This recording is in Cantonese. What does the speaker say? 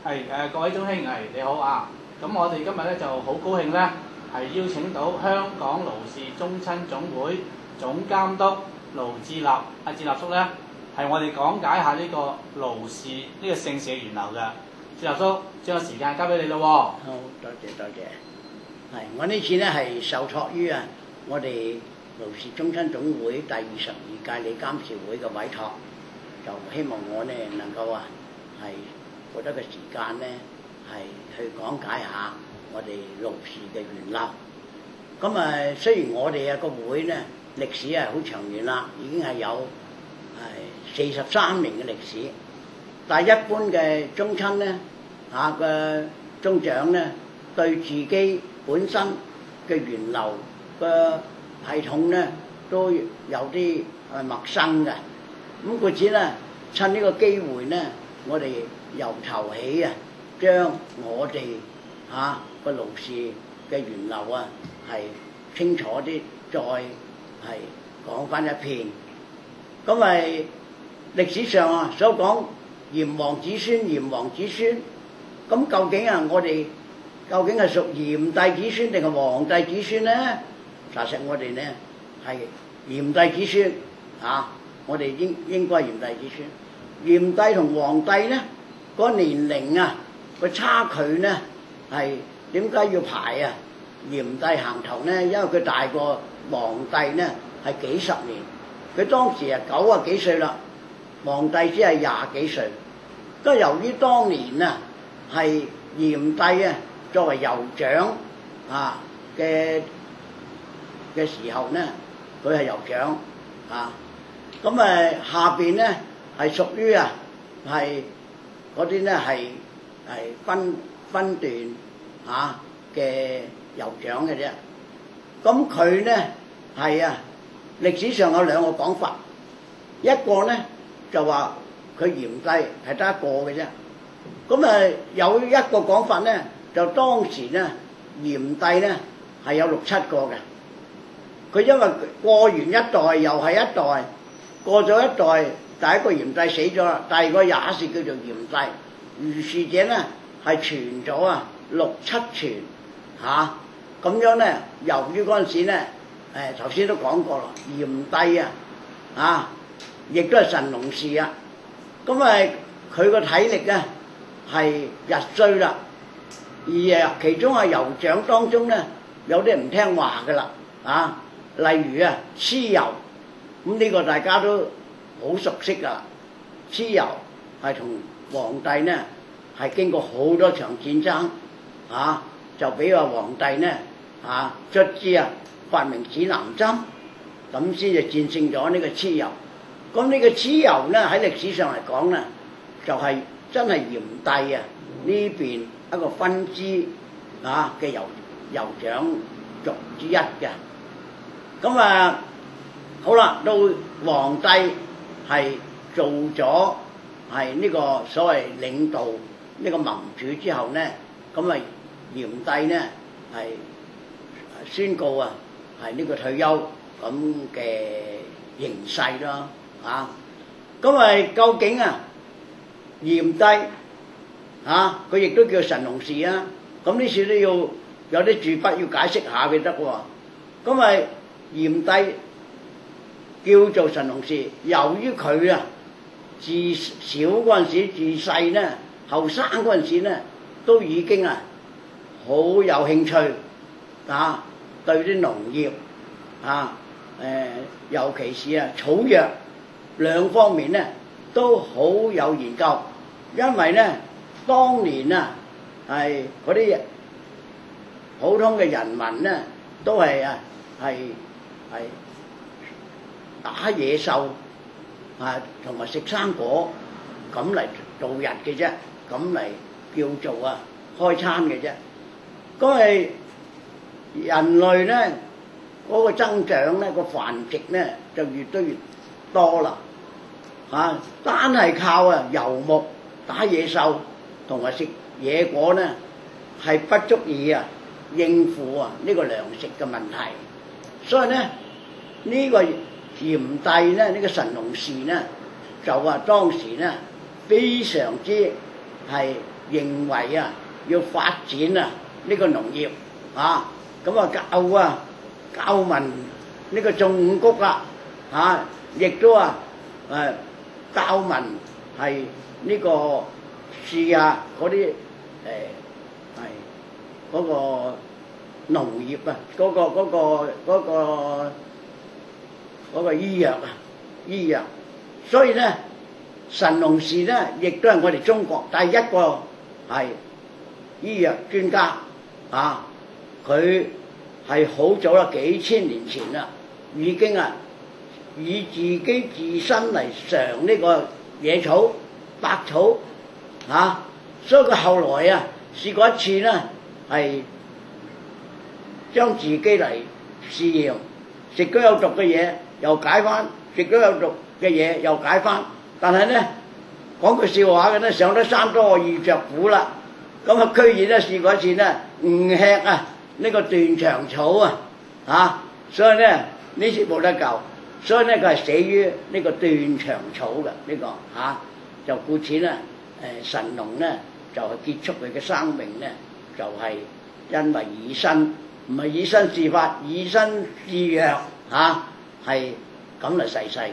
各位中兄你好啊！咁我哋今日咧就好高興咧，係邀請到香港盧氏宗親總會總監督盧志立志立叔咧，係我哋講解下呢個盧氏呢個姓氏嘅源流嘅。志立叔，將個時間交俾你咯喎。好，多謝多謝。係，我呢次咧係受託於我哋盧氏宗親總會第22屆理監事會嘅委託，就希望我咧能夠係獲得個時間咧係去講解下我哋盧氏嘅源流。咁雖然我哋個會咧歷史係好長遠啦，已經係有43年嘅歷史，但係一般嘅宗親咧嘅宗長咧對自己本身嘅源流嘅系統咧都有啲陌生嘅。咁故此咧，趁呢個機會咧，我哋由頭起將我哋個盧氏嘅源流係清楚啲，再係講翻一遍。咁咪歷史上所講炎黃子孫，炎黃子孫，咁究竟我哋究竟係屬炎帝子孫定係黃帝子孫咧？查實我哋咧係炎帝子孫我哋應該係炎帝子孫。炎帝同黃帝咧個年齡個差距咧係點解要排炎帝行頭咧？因為佢大過黃帝咧係幾十年，佢當時90幾歲啦，黃帝只係20幾歲。都由於當年係炎帝作為酋長嘅時候咧，佢係酋長咁下邊咧係屬於係嗰啲咧係分段嘅酋長嘅啫。咁佢咧係歷史上有兩個講法，一個咧就話佢炎帝係得一個嘅啫。咁有一個講法咧，就當時咧炎帝咧係有6、7個嘅。佢因為過完一代又係一代，過咗一代，第一個炎帝死咗啦，第二個也是叫做炎帝。如是者咧係傳咗6、7傳咁樣咧。由於嗰陣時咧頭先都講過啦，炎帝亦都係神農氏咁佢個體力咧係日衰啦，而其中酋長當中咧有啲唔聽話噶啦例如蚩尤，咁呢個大家都好熟悉噶。蚩尤係同黃帝咧係經過好多場戰爭就俾黃帝咧卒之發明指南針，咁先至戰勝咗呢個蚩尤。咁呢個蚩尤咧喺歷史上嚟講咧，就係真係炎帝呢邊一個分支嘅酋長族之一嘅。咁好啦，到黃帝係做咗係呢個所謂領導呢個盟主之後咧，咁炎帝咧係宣告係呢個退休咁嘅形勢咯咁究竟炎帝佢亦都叫神農氏咁呢次都要有啲注筆要解釋下嘅得喎。咁炎帝叫做神農氏，由於佢自小嗰陣時，自細咧後生嗰陣時咧，都已經好有興趣對啲農業尤其是草藥兩方面咧都好有研究。因為咧當年係嗰啲普通嘅人民咧都係打野獸同埋食生果咁嚟度日嘅啫，咁嚟叫做開餐嘅啫。咁人類咧嗰個增長咧個繁殖咧就越嚟越多啦單係靠游牧打野獸同埋食野果咧係不足以應付呢個糧食嘅問題。所以咧呢個炎帝咧呢個神農氏咧就當時咧非常之係認為啊要發展啊呢個農業啊，咁啊教民呢個種五穀啦，亦都教民係呢個試下嗰啲嗰個農業啊，嗰個醫藥，所以咧神農氏咧亦都係我哋中國第一個係醫藥專家啊！佢係好早啦，幾千年前啦，已經以自己自身嚟嘗呢個野草、百草所以佢後來試過一次咧，係將自己嚟試驗，食咗有毒嘅嘢又解返，食咗有毒嘅嘢又解返，但係咧講句笑話嘅咧，上得山多遇着苦啦，咁居然咧試過一次咧唔吃呢個斷腸草所以咧呢次冇得救，所以咧佢係死於呢個斷腸草嘅就故此咧神農咧就係結束佢嘅生命咧，就係因為以身唔係以身試法，以身試藥係咁嚟逝世嘅。